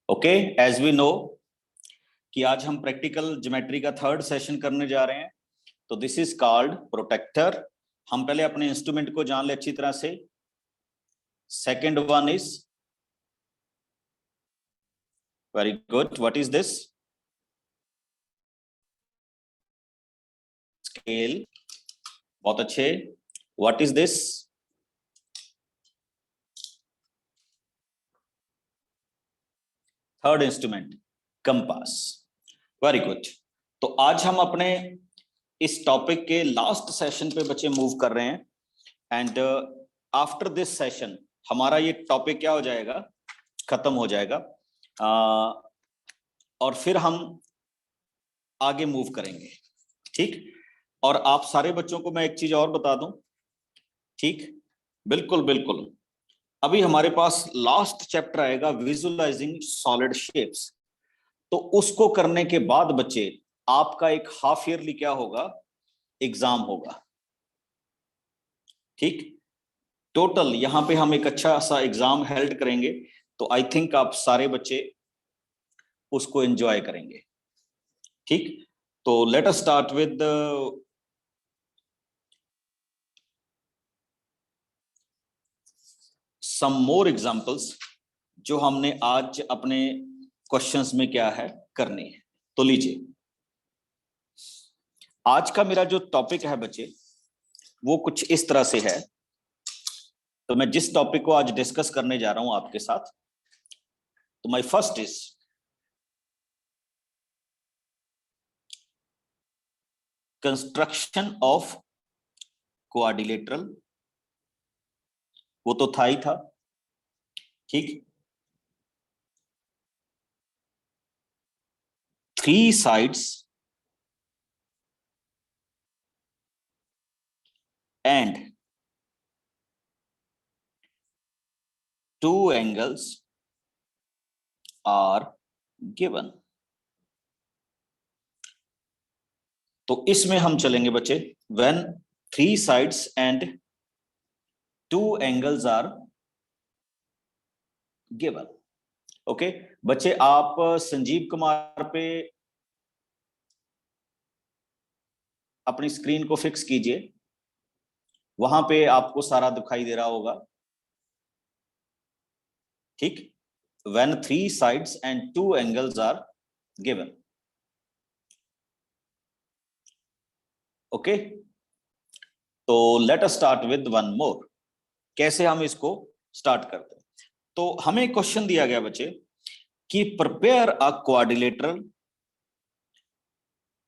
Okay, as we know कि आज हम प्रैक्टिकल ज्योमेट्री का थर्ड सेशन करने जा रहे हैं। तो दिस इज कॉल्ड प्रोटेक्टर। हम पहले अपने इंस्ट्रूमेंट को जान ले अच्छी तरह से। Second one is very good, what is this? Scale, बहुत अच्छे। What is this? Third instrument compass. Very good. तो आज हम अपने इस टॉपिक के लास्ट सेशन पे बच्चे मूव कर रहे हैं एंड आफ्टर दिस सेशन हमारा ये टॉपिक क्या हो जाएगा, खत्म हो जाएगा। और फिर हम आगे मूव करेंगे, ठीक। और आप सारे बच्चों को मैं एक चीज और बता दूं, ठीक, बिल्कुल बिल्कुल। अभी हमारे पास लास्ट चैप्टर आएगा विजुअलाइजिंग सॉलिड शेप्स। तो उसको करने के बाद बच्चे आपका एक हाफ ईयरली क्या होगा, एग्जाम होगा, ठीक। टोटल यहां पे हम एक अच्छा सा एग्जाम हेल्ड करेंगे। तो आई थिंक आप सारे बच्चे उसको एंजॉय करेंगे, ठीक। तो let us start with some more examples जो हमने आज अपने क्वेश्चंस में क्या है करने हैं। तो लीजिए, आज का मेरा जो टॉपिक है बच्चे वो कुछ इस तरह से है। तो मैं जिस टॉपिक को आज डिस्कस करने जा रहा हूं आपके साथ, तो my first is construction of quadrilateral. वो तो था ही था, ठीक। 3 sides and 2 angles are given। तो इसमें हम चलेंगे बच्चे when 3 sides and 2 angles are given। Okay बच्चे, आप संजीव कुमार पे अपनी स्क्रीन को फिक्स कीजिए, वहां पे आपको सारा दिखाई दे रहा होगा, ठीक। when 3 sides and 2 angles are given। Okay, तो let us start with one more. कैसे हम इसको स्टार्ट करते हैं? तो हमें क्वेश्चन दिया गया बच्चे कि prepare a quadrilateral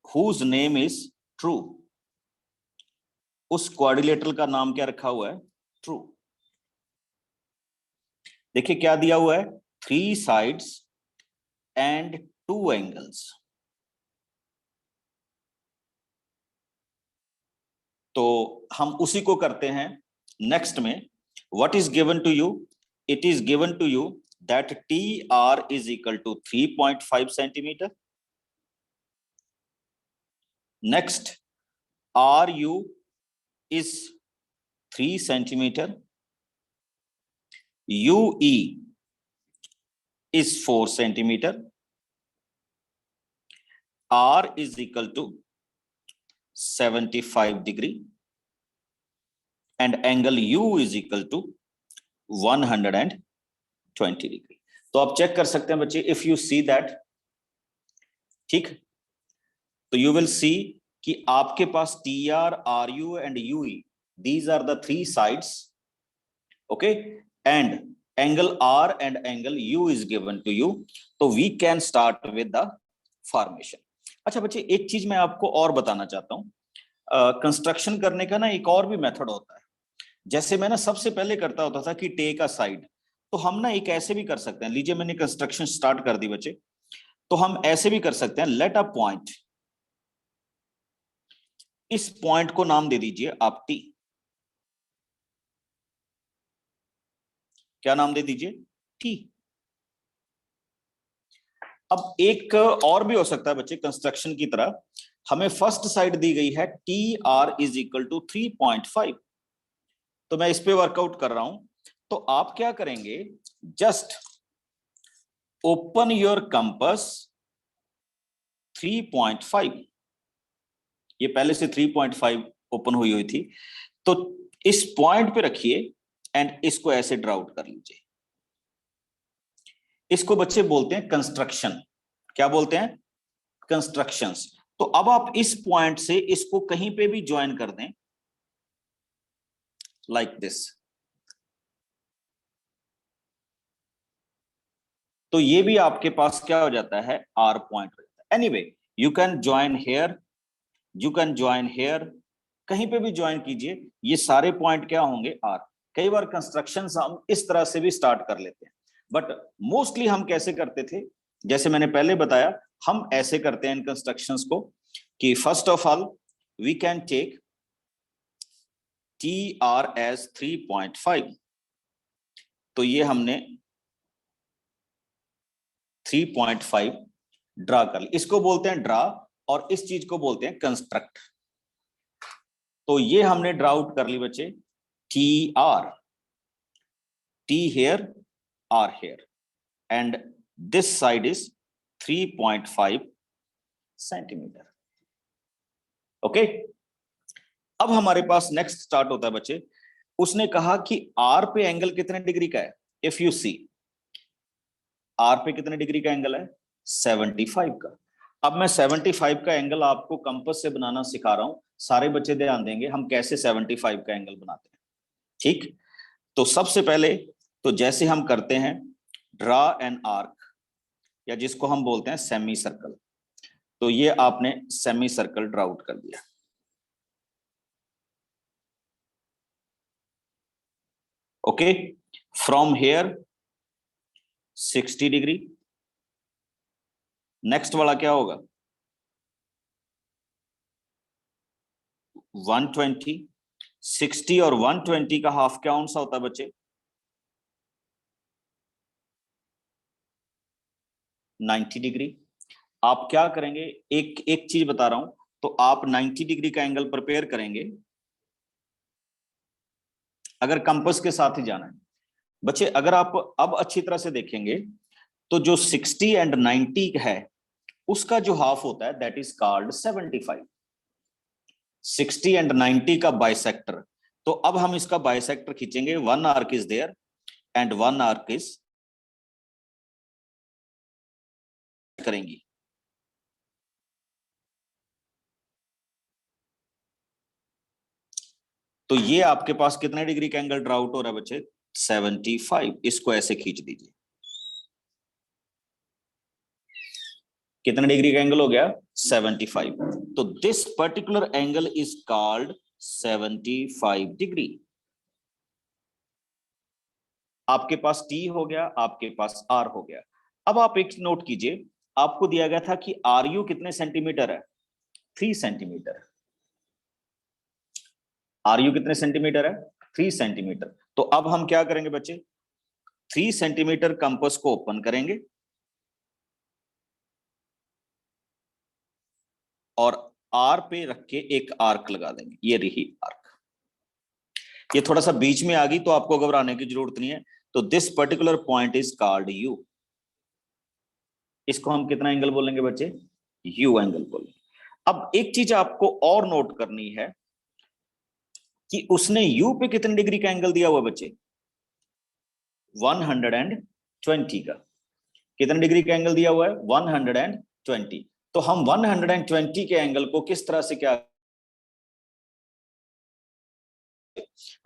whose name is true. उस क्वाड्रिलेटरल का नाम क्या रखा हुआ है? ट्रू। देखिए क्या दिया हुआ है, 3 साइड्स एंड 2 एंगल्स। तो हम उसी को करते हैं नेक्स्ट में। What is given to you? It is given to you that T R is equal to 3.5 centimeter. Next, R U is 3 centimeter, UE is 4 centimeter, R is equal to 75 degree and angle U is equal to 120 degree। तो आप check कर सकते हैं बच्चे, if you see that, ठीक, तो you will see कि आपके पास TR, RU and UE, these are the 3 sides, okay, and angle R and angle U is given to you। तो we can start with the formation। अच्छा बच्चे, एक चीज मैं आपको और बताना चाहता हूं, कंस्ट्रक्शन करने का ना एक और भी मेथड होता है। जैसे मैं ना सबसे पहले करता होता था कि टेक अ साइड, तो हम ना एक ऐसे भी कर सकते हैं। लीजिए मैंने कंस्ट्रक्शन स्टार्ट कर दी बच्चे, तो हम ऐसे भी कर सकते हैं, लेट अ पॉइंट, इस पॉइंट को नाम दे दीजिए आप टी। क्या नाम दे दीजिए? टी। अब एक और भी हो सकता है बच्चे कंस्ट्रक्शन की तरह। हमें फर्स्ट साइड दी गई है T R is equal to 3.5, तो मैं इस पे वर्कआउट कर रहा हूं। तो आप क्या करेंगे, जस्ट ओपन योर कंपास 3.5, ये पहले से 3.5 ओपन हुई थी, तो इस पॉइंट पे रखिए एंड इसको ऐसे ड्रा आउट कर लीजिए। इसको बच्चे बोलते हैं कंस्ट्रक्शन। क्या बोलते हैं? कंस्ट्रक्शंस। तो अब आप इस पॉइंट से इसको कहीं पे भी ज्वाइन कर दें, लाइक दिस, तो ये भी आपके पास क्या हो जाता है? आर पॉइंट हो जाता है। Anyway, you can join here, you can join here, कहीं पे भी ज्वाइन कीजिए, ये सारे पॉइंट क्या होंगे? आर। कई बार कंस्ट्रक्शंस हम इस तरह से भी स्टार्ट कर लेते हैं, बट मोस्टली हम कैसे करते थे, जैसे मैंने पहले बताया, हम ऐसे करते हैं इन कंस्ट्रक्शंस को कि first of all we can take T R as 3.5, तो ये हमने 3.5 ड्रा कर लिया, इसको बोलते हैं ड्रा, और इस चीज को बोलते हैं कंस्ट्रक्ट। तो ये हमने ड्रा आउट कर ली बच्चे, T R, T here, R here, and this side is 3.5 centimeter. Okay, अब हमारे पास नेक्स्ट स्टार्ट होता है बच्चे। उसने कहा कि आर पे एंगल कितने डिग्री का है? इफ यू सी, आर पे कितने डिग्री का एंगल है? 75 का। अब मैं 75 का एंगल आपको कंपास से बनाना सिखा रहा हूं, सारे बच्चे ध्यान देंगे हम कैसे 75 का एंगल बनाते हैं। ठीक, तो सबसे पहले तो जैसे हम करते हैं, ड्रा एन आर्क, या जिसको हम बोलते हैं सेमी सर्कल, तो ये आपने सेमी सर्कल ड्रा आउट कर दिया। Okay, from here 60 degree, next वाला क्या होगा? 120, 60 और 120 का हाफ कौन सा होता है बच्चे? 90 डिग्री। आप क्या करेंगे, एक एक चीज बता रहा हूं, तो आप 90 डिग्री का एंगल प्रिपेयर करेंगे अगर कंपास के साथ ही जाना है। बच्चे अगर आप अब अच्छी तरह से देखेंगे, तो जो 60 एंड 90 है उसका जो हाफ होता है दैट इज कॉल्ड 75। 60 एंड 90 का बाइसेक्टर, तो अब हम इसका बाइसेक्टर खींचेंगे, one arc is there and one arc is करेंगी। तो ये आपके पास कितने डिग्री का एंगल ड्रा आउट हो रहा है बच्चे? 75। इसको ऐसे खींच दीजिए, कितने डिग्री का एंगल हो गया? 75। तो this particular angle is called 75 degree. आपके पास टी हो गया, आपके पास आर हो गया। अब आप एक नोट कीजिए, आपको दिया गया था कि आर यू कितने सेंटीमीटर है? 3 सेंटीमीटर। आर यू कितने सेंटीमीटर है? 3 सेंटीमीटर। तो अब हम क्या करेंगे बच्चे, 3 सेंटीमीटर कंपास को ओपन करेंगे और आर पे रख के एक आर्क लगा देंगे, ये रही आर्क। ये थोड़ा सा बीच में आ गई तो आपको घबराने की जरूरत नहीं है। तो this particular point is called you. इसको हम कितना एंगल बोलेंगे बच्चे? यू एंगल बोलेंगे। अब एक चीज आपको और नोट करनी है कि उसने यू पे कितने डिग्री का एंगल दिया हुआ बच्चे? 120 का। कितने डिग्री का एंगल दिया हुआ है? 120। तो हम 120 के एंगल को किस तरह से क्या,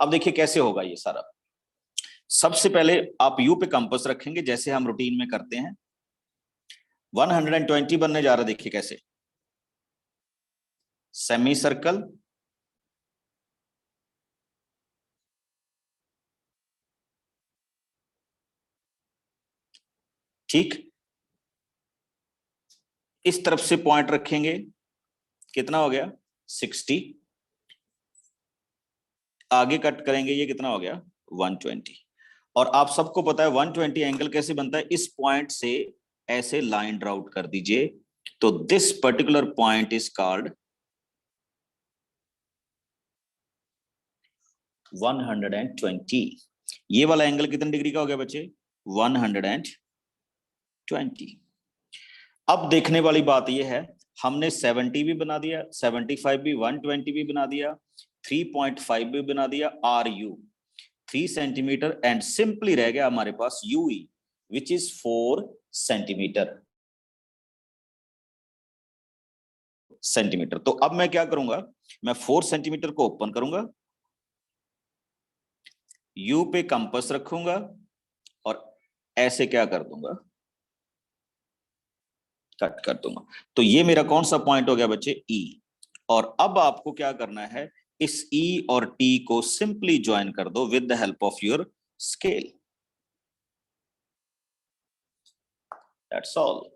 अब देखिए कैसे होगा ये सारा। सबसे पहले आप यू पे कंपास रखेंगे जैसे हम रूटीन में करते हैं। 120 बनने जा रहा है, देखिए कैसे, सेमी सर्कल, ठीक, इस तरफ से पॉइंट रखेंगे, कितना हो गया? 60। आगे कट करेंगे, ये कितना हो गया? 120। और आप सबको पता है 120 एंगल कैसे बनता है, इस पॉइंट से ऐसे लाइन ड्रा आउट कर दीजिए, तो this particular point is called 120। ये वाला एंगल कितने डिग्री का हो गया बच्चे? 120 120। अब देखने वाली बात यह है, हमने 70 भी बना दिया, 75 भी, 120 भी बना दिया, 3.5 भी बना दिया, RU 3 सेंटीमीटर, एंड सिंपली रह गया हमारे पास UE विच इज 4 सेंटीमीटर। तो अब मैं क्या करूंगा, मैं 4 सेंटीमीटर को ओपन करूंगा, U पे कंपास रखूंगा और ऐसे क्या कर दूंगा, कट कर दूंगा। तो ये मेरा कौन सा पॉइंट हो गया बच्चे, E। और अब आपको क्या करना है, इस E और T को सिंपली ज्वाइन कर दो with the help of your scale, that's all.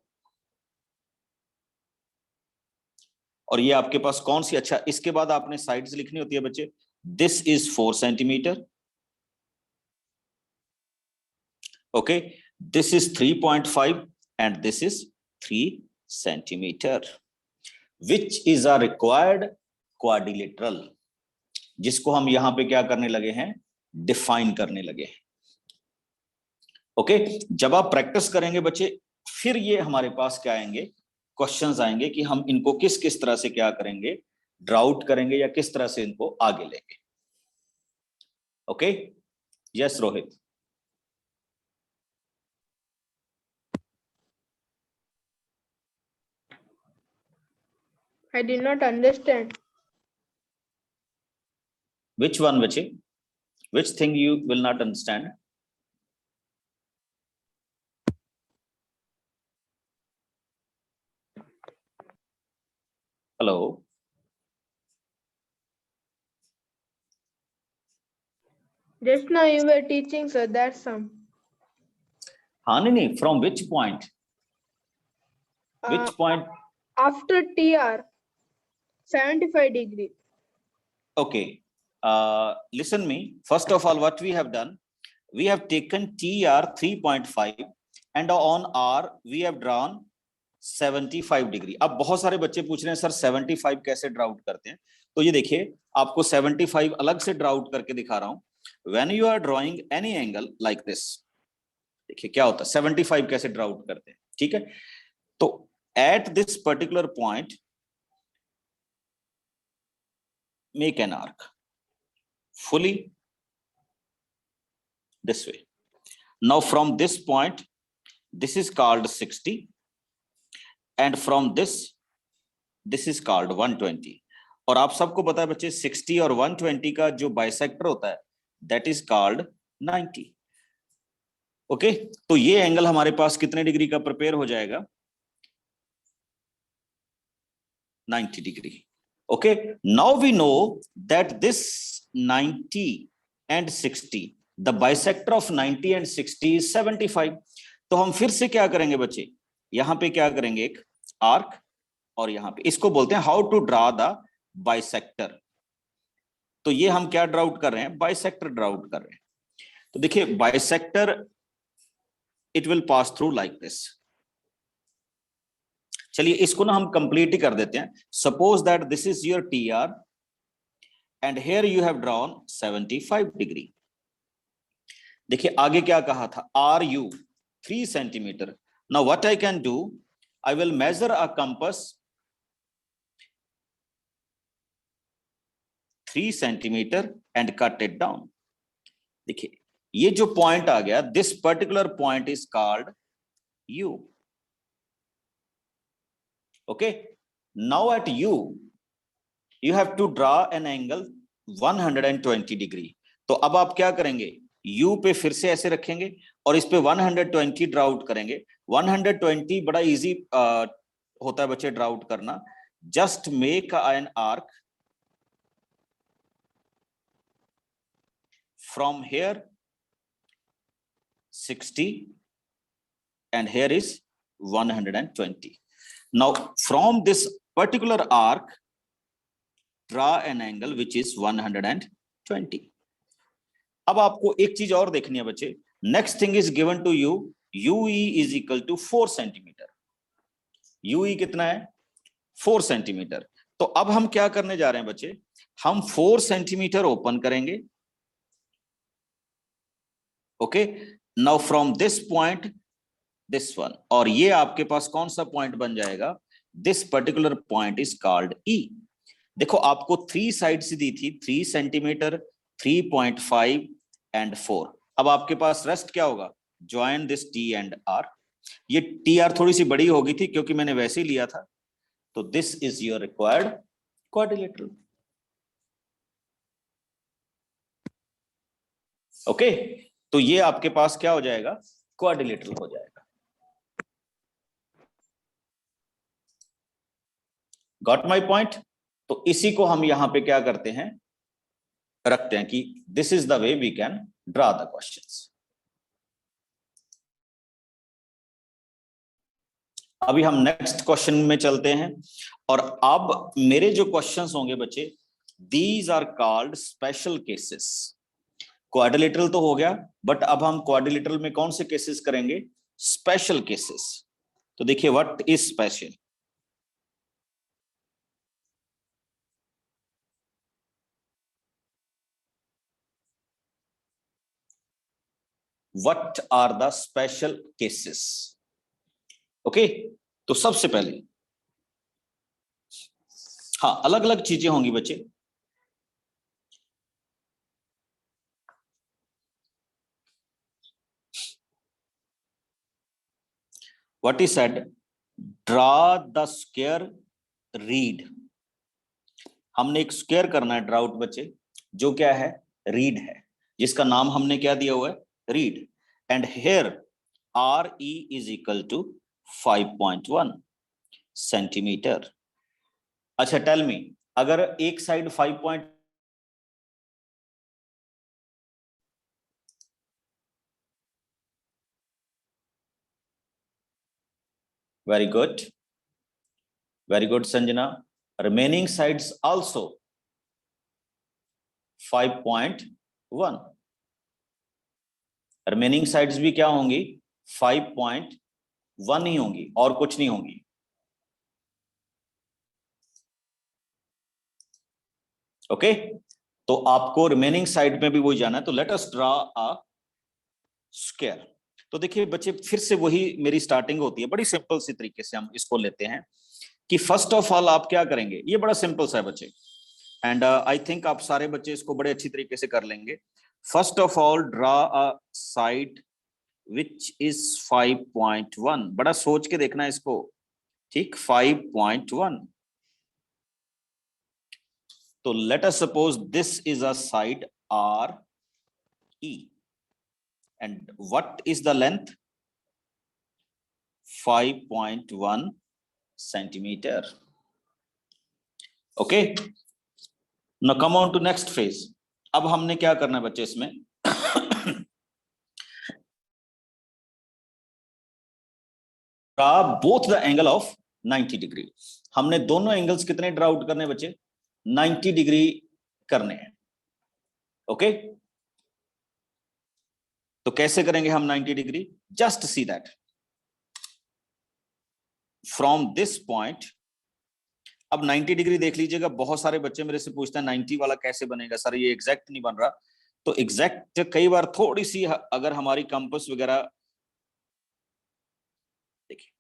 और ये आपके पास कौन सी, अच्छा इसके बाद आपने साइड्स लिखनी होती है बच्चे, this is 4 centimetre, okay, this is 3.5 and this is 3 centimetre, which is a required quadrilateral, जिसको हम यहां पे क्या करने लगे हैं, डिफाइन करने लगे हैं। ओके, जब आप प्रैक्टिस करेंगे बच्चे, फिर ये हमारे पास क्या आएंगे, क्वेश्चंस आएंगे कि हम इनको किस किस तरह से क्या करेंगे, ड्राउट करेंगे या किस तरह से इनको आगे लेंगे। Okay, yes Rohit. I did not understand. Which one, बच्चे? Which thing you will not understand? Hello. Just now you were teaching, sir. That's some. हाँ नहीं, from which point? Which point? After TR, 75 degree. Okay. Listen me. First of all, what we have done, we have taken TR 3.5 and on R we have drawn 75 degree. अब बहुत सारे बच्चे पूछ रहे हैं sir 75 कैसे ड्राउट करते हैं, तो ये देखिए आपको 75 अलग से ड्राउट करके दिखा रहा हूं। When you are drawing any angle like this, देखिए क्या होता है, 75 कैसे ड्राउट करते हैं, ठीक है। तो at this particular point make an arc fully this way. Now from this point, this is called 60 and from this is called 120। और आप सबको पता है बच्चे 60 और 120 का जो बाइसेक्टर होता है that is called 90। ओके, तो ये एंगल हमारे पास कितने डिग्री का प्रिपेयर हो जाएगा, 90 degree. Okay, now we know that this 90 and 60, the bisector of 90 and 60 is 75। तो हम फिर से क्या करेंगे बच्चे, यहां पे क्या करेंगे, एक आर्क, और यहां पे इसको बोलते हैं how to draw the bisector. तो ये हम क्या ड्राउट कर रहे हैं, बाइसेक्टर ड्राउट कर रहे हैं। तो देखिए bisector it will pass through like this. चलिए इसको ना हम कंप्लीट ही कर देते हैं। Suppose that this is your TR and here you have drawn 75 degree. देखिए आगे क्या कहा था, RU 3 centimetre. Now what I can do, I will measure a compass 3 centimetre and cut it down. देखिए ये जो पॉइंट आ गया, this particular point is called U। Okay, now at U you have to draw an angle 120 degree. तो अब आप क्या करेंगे, U पे फिर से ऐसे रखेंगे और इस पे 120 ड्राउट करेंगे। 120 बड़ा इजी होता है बच्चे ड्राउट करना। Just make an arc from here 60 and here is 120। Now from this particular arc draw an angle which is 120। अब आपको एक चीज और देखनी है बच्चे, next thing is given to you, UE is equal to 4 centimeter. UE कितना है, 4 सेंटीमीटर। तो अब हम क्या करने जा रहे हैं बच्चे, हम 4 सेंटीमीटर ओपन करेंगे। Okay, now from this point this one, और ये आपके पास कौन सा पॉइंट बन जाएगा? This particular point is called ई। देखो आपको 3 साइड्स दी थी, 3 सेंटीमीटर, 3.5 एंड 4। अब आपके पास रेस्ट क्या होगा? Join this T and R. ये टी आर थोड़ी सी बड़ी होगी थी क्योंकि मैंने वैसे ही लिया था, तो this is your required quadrilateral. Okay, तो ये आपके पास क्या हो जाएगा? क्वाड्रिलेटरल हो जाएगा। Got my point? तो इसी को हम यहां पे क्या करते हैं, रखते हैं कि this is the way we can draw the questions. अभी हम नेक्स्ट क्वेश्चन में चलते हैं, और अब मेरे जो क्वेश्चंस होंगे बच्चे, these are called special cases. Quadrilateral तो हो गया, बट अब हम क्वाड्रिलेटरल में कौन से केसेस करेंगे? Special cases. तो देखिए what is special. What are the special cases? Okay, तो सबसे पहले, हाँ, अलग अलग चीजें होंगी बच्चे। What is said? Draw the square read. हमने एक स्क्वायर करना है ड्राउट बच्चे, जो क्या है? रीड है, जिसका नाम हमने क्या दिया हुआ है? Read. And here R E is equal to 5.1 centimeter. अच्छा टेल मी, अगर एक साइड 5. Very good, very good Sanjana. Remaining sides also 5.1। Remaining sides भी क्या होंगी? 5.1 ही होंगी, और कुछ नहीं होंगी। ओके, तो आपको रिमेनिंग साइड में भी वही जाना है। तो let us draw a square. तो देखिए बच्चे, फिर से वही मेरी स्टार्टिंग होती है, बड़ी सिंपल सी तरीके से हम इसको लेते हैं कि फर्स्ट ऑफ ऑल आप क्या करेंगे। ये बड़ा सिंपल सा है बच्चे, एंड आई थिंक आप सारे बच्चे इसको बड़े अच्छी तरीके से कर लेंगे। First of all draw a side which is 5.1। बड़ा सोच के देखना इसको, ठीक? 5.1। तो let us suppose this is a side R E, and what is the length? 5.1 centimeter. Okay, now come on to next phase. अब हमने क्या करना है बच्चे इसमें? Both the angle of 90 degree. हमने दोनों एंगल्स कितने ड्रा आउट करने बच्चे? 90 डिग्री करने हैं। ओके, तो कैसे करेंगे हम 90 degree? Just see that from this point. अब 90 डिग्री देख लीजिएगा, बहुत सारे बच्चे मेरे से पूछते हैं 90 वाला कैसे बनेगा सर, ये एग्जैक्ट नहीं बन रहा। तो एग्जैक्ट कई बार थोड़ी सी अगर हमारी कंपास वगैरह, देखिए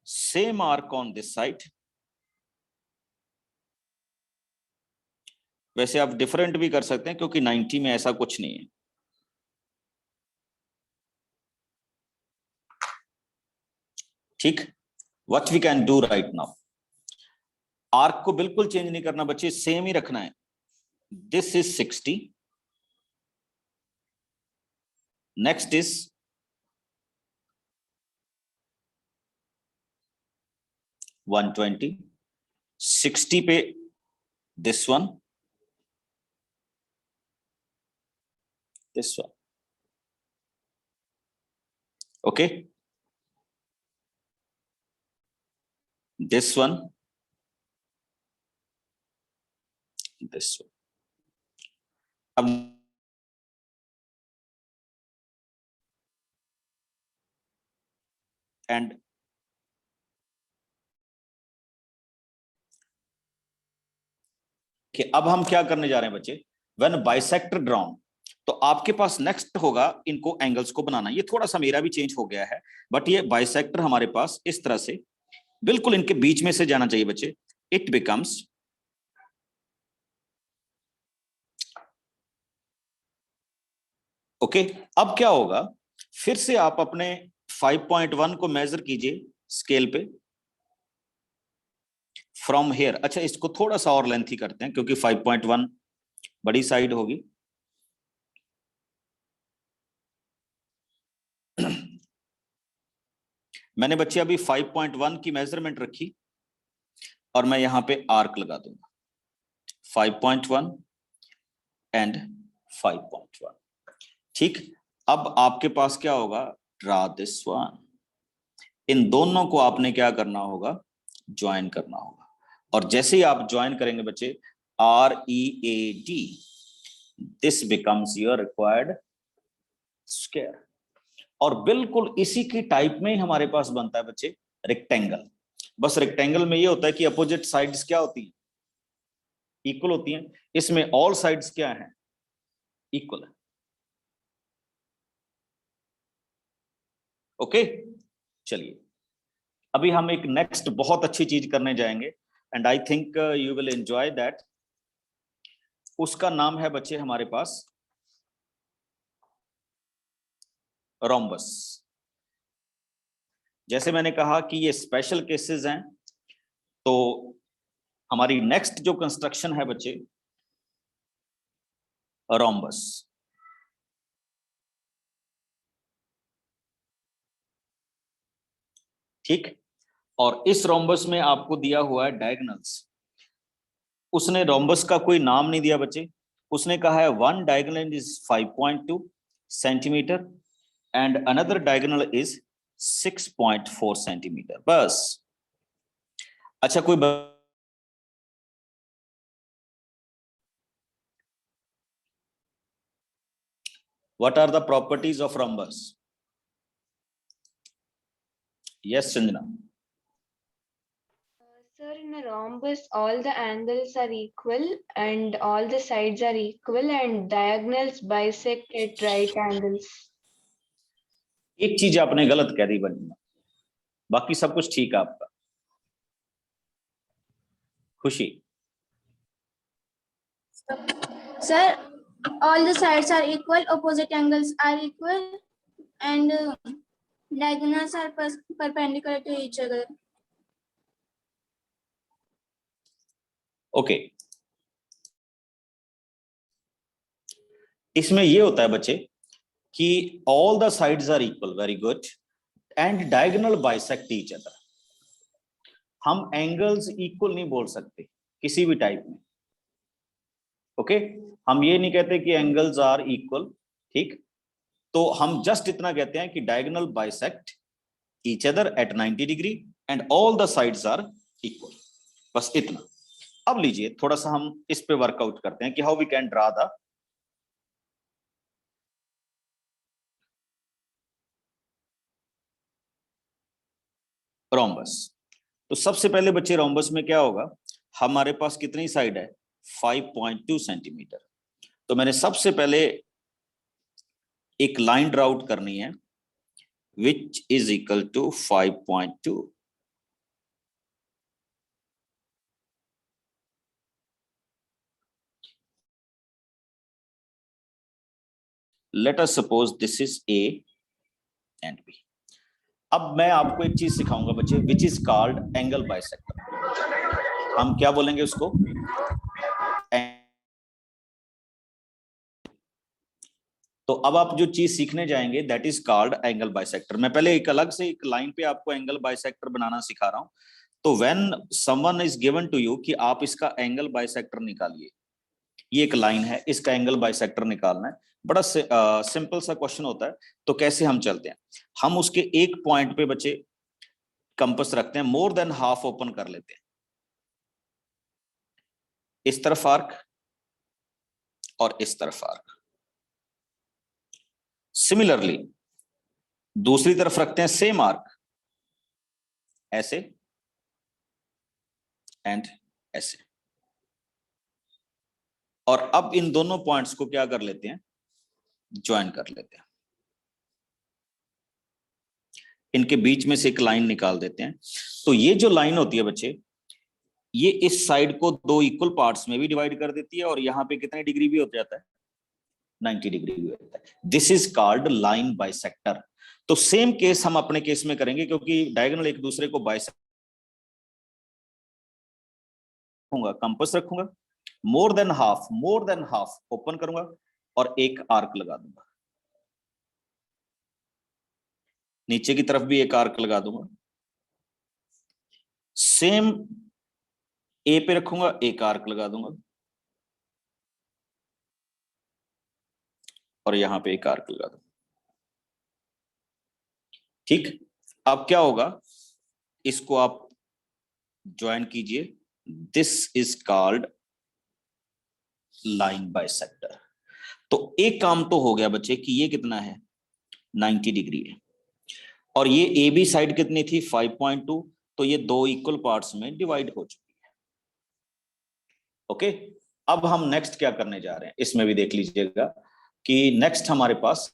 same arc on this side. वैसे आप डिफरेंट भी कर सकते हैं क्योंकि 90 में ऐसा कुछ नहीं है। ठीक, what we can do right now, arc को बिल्कुल चेंज नहीं करना बच्चे, सेम ही रखना है। दिस इज 60, नेक्स्ट इज 120, 60 पे this one, this one. Okay, this one, this one. अब एंड कि अब हम क्या करने जा रहे हैं बच्चे? व्हेन बाइसेक्टर ड्रॉन, तो आपके पास नेक्स्ट होगा इनको एंगल्स को बनाना। ये थोड़ा सा मेरा भी चेंज हो गया है, बट ये बाइसेक्टर हमारे पास इस तरह से बिल्कुल इनके बीच में से जाना चाहिए बच्चे। It becomes okay. अब क्या होगा, फिर से आप अपने 5.1 को मेजर कीजिए स्केल पे फ्रॉम हेयर। अच्छा, इसको थोड़ा सा और लेंथी करते हैं क्योंकि 5.1 बड़ी साइड होगी। मैंने बच्चे अभी 5.1 की मेजरमेंट रखी और मैं यहां पे आर्क लगा दूंगा 5.1 एंड 5.1। ठीक, अब आपके पास क्या होगा, ड्रा दिस वन। इन दोनों को आपने क्या करना होगा, ज्वाइन करना होगा। और जैसे ही आप ज्वाइन करेंगे बच्चे, READ, this becomes your required square. और बिल्कुल इसी की टाइप में ही हमारे पास बनता है बच्चे रेक्टेंगल। बस रेक्टेंगल में ये होता है कि अपोजिट साइड्स क्या होती हैं, इक्वल होती हैं। इसमें ऑल साइड्स क्या हैं, इक्वल है। ओके, चलिए अभी हम एक नेक्स्ट बहुत अच्छी चीज करने जाएंगे and I think you will enjoy that. उसका नाम है बच्चे हमारे पास रोम्बस। जैसे मैंने कहा कि ये स्पेशल केसेस हैं, तो हमारी नेक्स्ट जो कंस्ट्रक्शन है बच्चे, रोम्बस। ठीक, और इस रोम्बस में आपको दिया हुआ है डायगोनल्स। उसने रोम्बस का कोई नाम नहीं दिया बच्चे, उसने कहा है one diagonal is 5.2 centimeter and another diagonal is 6.4 centimeter, बस। अच्छा, कोई what are the properties of rhombus? Yes Sanjana. Sir, in a rhombus, all the angles are equal and all the sides are equal and diagonals bisect at right angles. एक चीज आपने गलत कह दी बंजना, बाकी सब कुछ ठीक है आपका। खुशी, Sir, all the sides are equal, opposite angles are equal, and diagonals are perpendicular to each other. Okay. इसमें ये होता है बच्चे कि all the sides are equal, very good, and diagonal bisect each other. हम एंगल्स इक्वल नहीं बोल सकते किसी भी टाइप में। ओके, हम ये नहीं कहते कि एंगल्स आर इक्वल। ठीक, तो हम जस्ट इतना कहते हैं कि diagonal bisect each other at 90 degree and all the sides are equal, बस इतना। अब लीजिए थोड़ा सा हम इस पे वर्कआउट करते हैं कि how we can draw the rhombus. तो सबसे पहले बच्चे रोम्बस में क्या होगा, हमारे पास कितनी साइड है, 5.2 सेंटीमीटर। तो मैंने सबसे पहले एक लाइन ड्रा आउट करनी है which is equal to 5.2। Let us suppose this is A and B. अब मैं आपको एक चीज सिखाऊंगा बच्चे which is called angle bisector. हम क्या बोलेंगे उसको, तो अब आप जो चीज सीखने जाएंगे that is called angle bisector. मैं पहले एक अलग से एक लाइन पे आपको एंगल बाइसेक्टर बनाना सिखा रहा हूं। तो when someone is given to you कि आप इसका एंगल बाइसेक्टर निकालिए, ये एक लाइन है, इसका एंगल बाइसेक्टर निकालना है, बड़ा सिंपल सा क्वेश्चन होता है। तो कैसे हम चलते हैं, हम उसके एक पॉइंट पे बच्चे कंपास रखते हैं, मोर देन हाफ ओपन कर लेते हैं, इस तरफ आर्क और इस तरफ आर्क। सिमिलरली दूसरी तरफ रखते हैं सेम आर्क, ऐसे एंड ऐसे। और अब इन दोनों पॉइंट्स को क्या कर लेते हैं, ज्वाइन कर लेते हैं, इनके बीच में से एक लाइन निकाल देते हैं। तो ये जो लाइन होती है बच्चे, ये इस साइड को दो इक्वल पार्ट्स में भी डिवाइड कर देती है और यहाँ पे कितने डिग्री भी हो जाता है, 90 डिग्री भी होता है। This is called line bisector. तो सेम केस हम अपने केस में करेंगे, क्योंकि डायगोनल एक दूसरे को बाइसेक्ट, कंपास रखूंगा, मोर देन हाफ ओपन करूंगा और एक आर्क लगा दूंगा, नीचे की तरफ भी एक आर्क लगा दूंगा, सेम ए पे रखूंगा, एक आर्क लगा दूंगा और यहां पे एक आर्क लगा दूंगा। ठीक, अब क्या होगा, इसको आप ज्वाइन कीजिए, this is called line bisector. तो एक काम तो हो गया बच्चे कि ये कितना है, 90 डिग्री है, और ये ए बी साइड कितनी थी, 5.2, तो ये दो इक्वल पार्ट्स में डिवाइड हो चुकी है। ओके, अब हम नेक्स्ट क्या करने जा रहे हैं, इसमें भी देख लीजिएगा कि नेक्स्ट हमारे पास,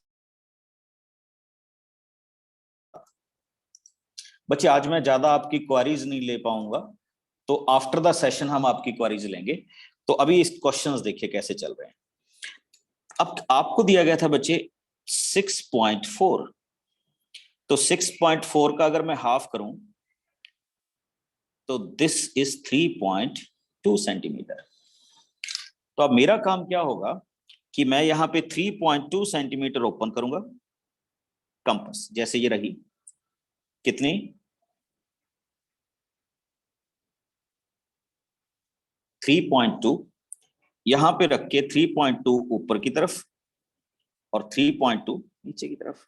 बच्चे आज मैं ज्यादा आपकी क्वेरीज नहीं ले पाऊंगा, तो आफ्टर द सेशन हम आपकी क्वेरीज लेंगे। तो अभी इस क्वेश्चंस देखिए कैसे चल रहे हैं। अब आपको दिया गया था बच्चे 6.4, तो 6.4 का अगर मैं हाफ करूं तो दिस इज 3.2 सेंटीमीटर। तो अब मेरा काम क्या होगा कि मैं यहां पे 3.2 सेंटीमीटर ओपन करूंगा, कंपास जैसे ये रही कितनी, 3.2, यहां पे रख के 3.2 ऊपर की तरफ और 3.2 नीचे की तरफ।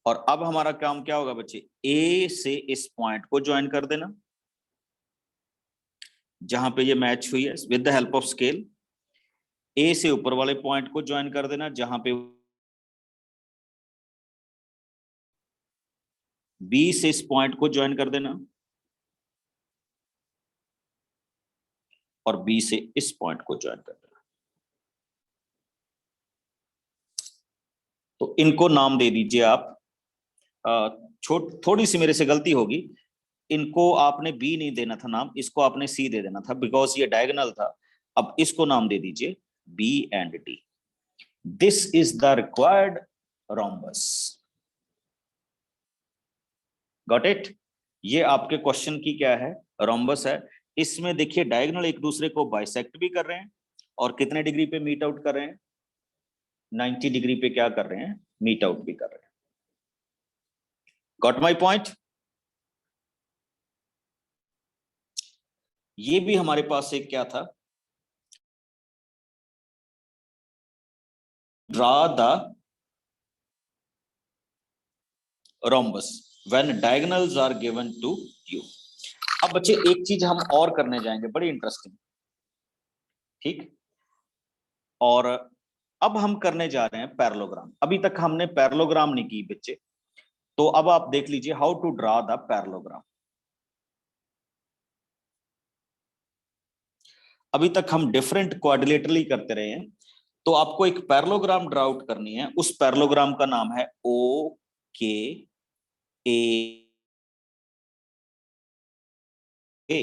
और अब हमारा काम क्या होगा बच्चे, ए से इस पॉइंट को ज्वाइन कर देना जहां पे ये मैच हुई है with the help of scale, A से ऊपर वाले पॉइंट को ज्वाइन कर देना जहां पे, बी से इस पॉइंट को ज्वाइन कर देना और बी से इस पॉइंट को ज्वाइन कर देना। तो इनको नाम दे दीजिए आप, थोड़ी सी मेरे से गलती होगी, इनको आपने बी नहीं देना था नाम, इसको आपने सी दे देना था बिकॉज ये डायगोनल था। अब इसको नाम दे दीजिए B and D. This is the required rhombus. Got it, ये आपके क्वेश्चन की क्या है, रोम्बस है। इसमें देखिए डायगोनल एक दूसरे को बाइसेक्ट भी कर रहे हैं और कितने डिग्री पे मीट आउट कर रहे हैं, 90 डिग्री पे क्या कर रहे हैं, मीट आउट भी कर रहे हैं। Got my point. ये भी हमारे पास एक क्या था, draw the rhombus when diagonals are given to you. अब बच्चे एक चीज हम और करने जाएंगे बड़ी इंटरेस्टिंग, ठीक, और अब हम करने जा रहे हैं पैरेललोग्राम। अभी तक हमने पैरेललोग्राम नहीं की बच्चे, तो अब आप देख लीजिए how to draw the parallelogram. अभी तक हम डिफरेंट क्वाड्रिलेटरल ही करते रहे हैं, तो आपको एक पैरेललोग्राम ड्रा आउट करनी है। उस पैरेललोग्राम का नाम है ओ के ए,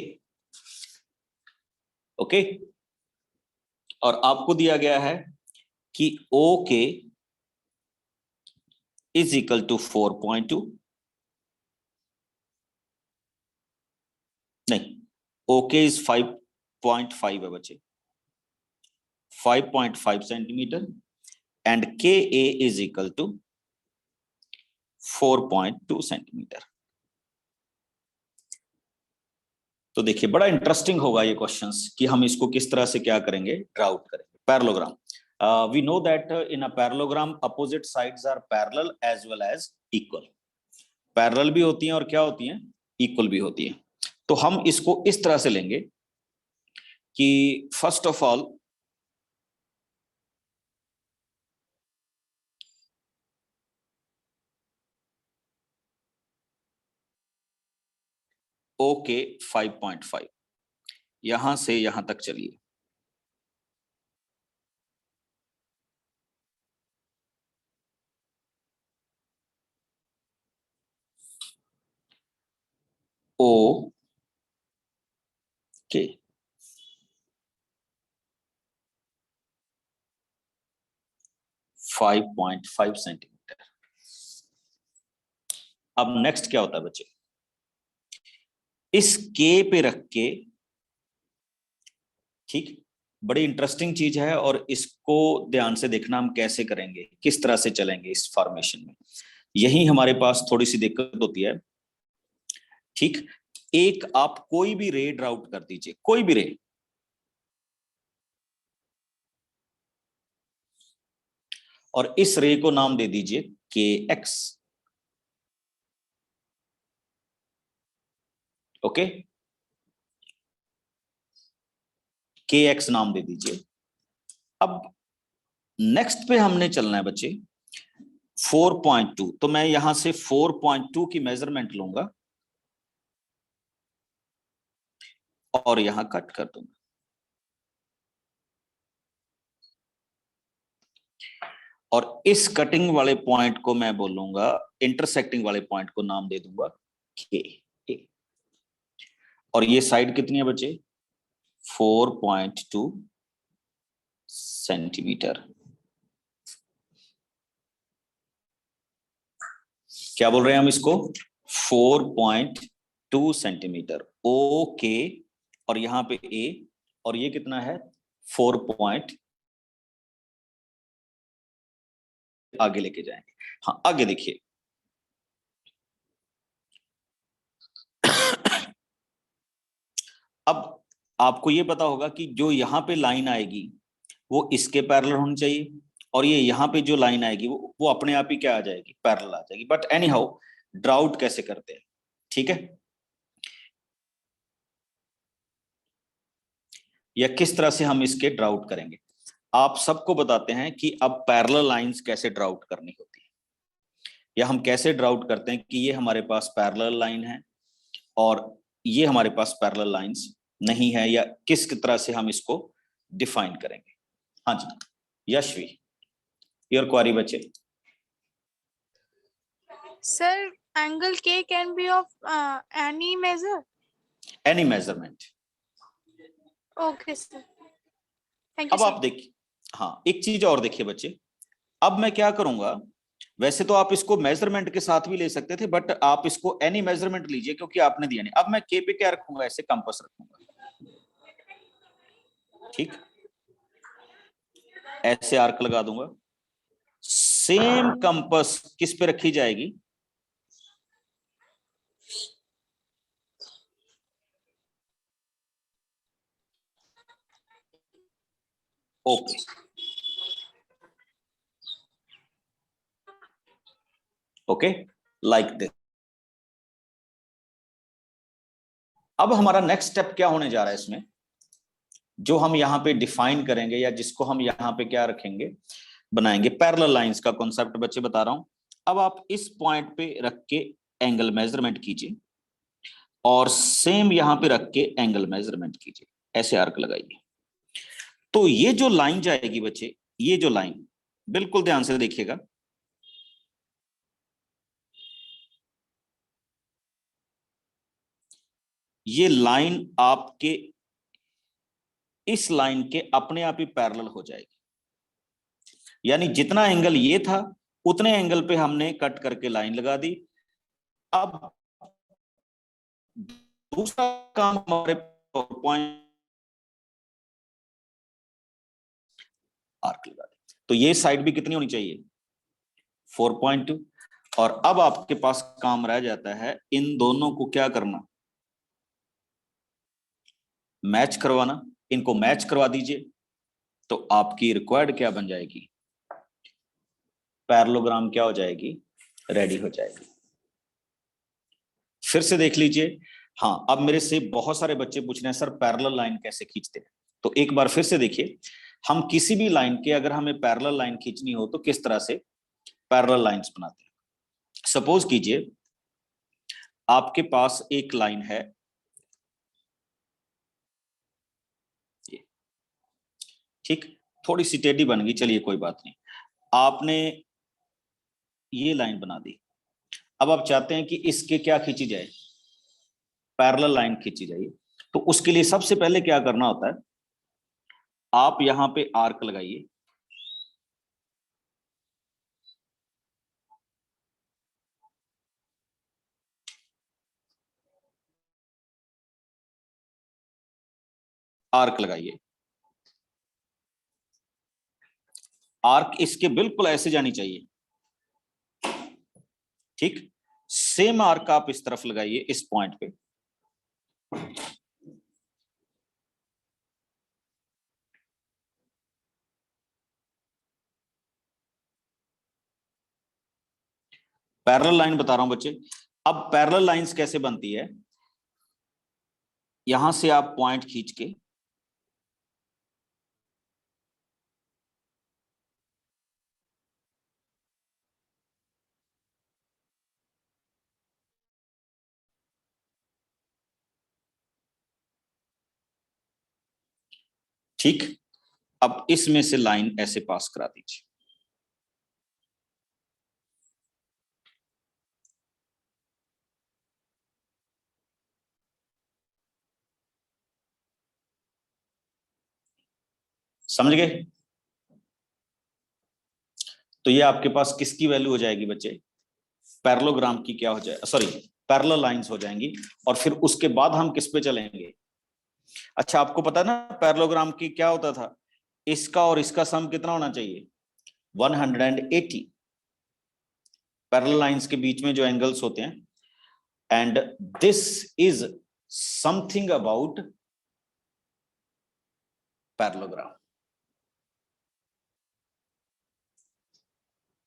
ओके। और आपको दिया गया है कि ओ के इज इक्वल टू 4.2, नहीं, ओके इज 5.5 है बच्चे, 5.5 सेंटीमीटर, एंड के ए इज इक्वल टू 4.2 सेंटीमीटर। तो देखिए बड़ा इंटरेस्टिंग होगा ये क्वेश्चंस कि हम इसको किस तरह से क्या करेंगे, ड्रा आउट करेंगे। Parallelogram, we know that in a parallelogram opposite sides are parallel as well as equal। Parallel भी होती हैं और क्या होती हैं, इक्वल भी होती हैं। तो हम इसको इस तरह से लेंगे कि फर्स्ट ऑफ ऑल ओके 5.5, यहां से यहां तक चलिए, ओ के, फाइव 5.5 सेंटीमीटर। अब नेक्स्ट क्या होता है बच्चे, इस के पे रख के, ठीक, बड़ी इंटरेस्टिंग चीज है और इसको ध्यान से देखना हम कैसे करेंगे, किस तरह से चलेंगे इस फॉर्मेशन में, यही हमारे पास थोड़ी सी दिक्कत होती है। ठीक, एक आप कोई भी रे ड्राउट कर दीजिए, कोई भी रे, और इस रे को नाम दे दीजिए के एक्स। ओके, के एक्स नाम दे दीजिए। अब नेक्स्ट पे हमने चलना है बच्चे 4.2, तो मैं यहां से 4.2 की मेजरमेंट लूंगा और यहां कट कर दूंगा। और इस कटिंग वाले पॉइंट को मैं बोलूंगा, इंटरसेक्टिंग वाले पॉइंट को नाम दे दूंगा के। और ये साइड कितनी है बच्चे, 4.2 सेंटीमीटर। क्या बोल रहे हैं हम इसको, 4.2 सेंटीमीटर, ओ के, और यहां पे ए, और ये कितना है 4 आगे लेके जाएंगे। हाँ आगे देखिए, अब आपको ये पता होगा कि जो यहां पे लाइन आएगी वो इसके पैरेलल होनी चाहिए, और ये यहां पे जो लाइन आएगी वो अपने आप ही क्या आ जाएगी, पैरेलल आ जाएगी। बट एनी हाउ ड्राउट कैसे करते हैं, ठीक है, या किस तरह से हम इसके ड्राउट करेंगे, आप सबको बताते हैं कि अब पैरेलल लाइंस कैसे ड्राउट करनी होती है, या हम कैसे ड्राउट करते हैं कि ये हमारे पास पैरेलल लाइन है और ये हमारे पास पैरेलल लाइंस नहीं है, या किस तरह से हम इसको डिफाइन करेंगे। हाँ जी यशवी, योर क्वारी बच्चे। Sir, angle K can be of any measure. Any measurement. Okay, sir. Thank you, अब sir. आप देखिए, हाँ एक चीज और देखिए बच्चे, अब मैं क्या करूंगा, वैसे तो आप इसको मेजरमेंट के साथ भी ले सकते थे, बट आप इसको एनी मेजरमेंट लीजिए क्योंकि आपने दिया नहीं। अब मैं के पे क्या रखूंगा, ऐसे कंपास रखूंगा, ठीक, ऐसे आर्क लगा दूंगा। सेम कंपास किस पे रखी जाएगी, ओके, ओके, लाइक दिस। अब हमारा नेक्स्ट स्टेप क्या होने जा रहा है इसमें, जो हम यहाँ पे डिफाइन करेंगे या जिसको हम यहाँ पे क्या रखेंगे, बनाएंगे, पैरेलल लाइंस का कॉन्सेप्ट बच्चे बता रहा हूं। अब आप इस पॉइंट पे रख के एंगल मेजरमेंट कीजिए और सेम यहां पे रख के एंगल मेजरमेंट कीजिए, ऐसे आर्क लगाइए। तो ये जो लाइन जाएगी बच्चे, ये जो लाइन, बिल्कुल ध्यान से देखिएगा, ये लाइन आपके इस लाइन के अपने आप ही पैरेलल हो जाएगी, यानी जितना एंगल ये था उतने एंगल पे हमने कट करके लाइन लगा दी। अब दूसरा काम हमारे पॉइंट आर्क लगा दे, तो ये साइड भी कितनी होनी चाहिए 4.2, और अब आपके पास काम रह जाता है इन दोनों को क्या करना, मैच करवाना। इनको मैच करवा दीजिए तो आपकी रिक्वायर्ड क्या बन जाएगी, पैरेललोग्राम क्या हो जाएगी, रेडी हो जाएगी। फिर से देख लीजिए, हाँ अब मेरे से बहुत सारे बच्चे पूछ रहे हैं सर पैरेलल लाइन कैसे खींचते हैं, तो एक बार फिर से देखिए, हम किसी भी लाइन के अगर हमें पैरेलल लाइन खींचनी हो तो किस तरह से पैरेलल लाइंस बनाते हैं। सपोज कीजिए आपके पास एक लाइन है ठीक, थोड़ी सी टेढ़ी बन गई, चलिए कोई बात नहीं। आपने ये लाइन बना दी, अब आप चाहते हैं कि इसके क्या खींची जाए, पैरेलल लाइन खींची जाए। तो उसके लिए सबसे पहले क्या करना होता है, आप यहां पे आर्क लगाइए, आर्क लगाइए। आर्क इसके बिल्कुल ऐसे जानी चाहिए, ठीक। सेम आर्क आप इस तरफ लगाइए, इस पॉइंट पे। पैरेलल लाइन बता रहा हूं बच्चे। अब पैरेलल लाइंस कैसे बनती है, यहां से आप पॉइंट खींच के ठीक, अब इसमें से लाइन ऐसे पास करा दीजिए। समझ गए? तो ये आपके पास किसकी वैल्यू हो जाएगी बच्चे, पैरेललोग्राम की क्या हो जाए, सॉरी पैरेलल लाइंस हो जाएंगी। और फिर उसके बाद हम किस पे चलेंगे। अच्छा, आपको पता है ना पैरेललोग्राम की क्या होता था, इसका और इसका सम कितना होना चाहिए, 180। पैरेलल लाइंस के बीच में जो एंगल्स होते हैं, and this is something about parallelogram.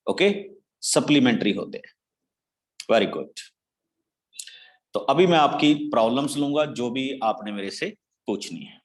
Okay, supplementary होते हैं। Very good. तो अभी मैं आपकी प्रॉब्लम्स लूंगा जो भी आपने मेरे से पूछनी है।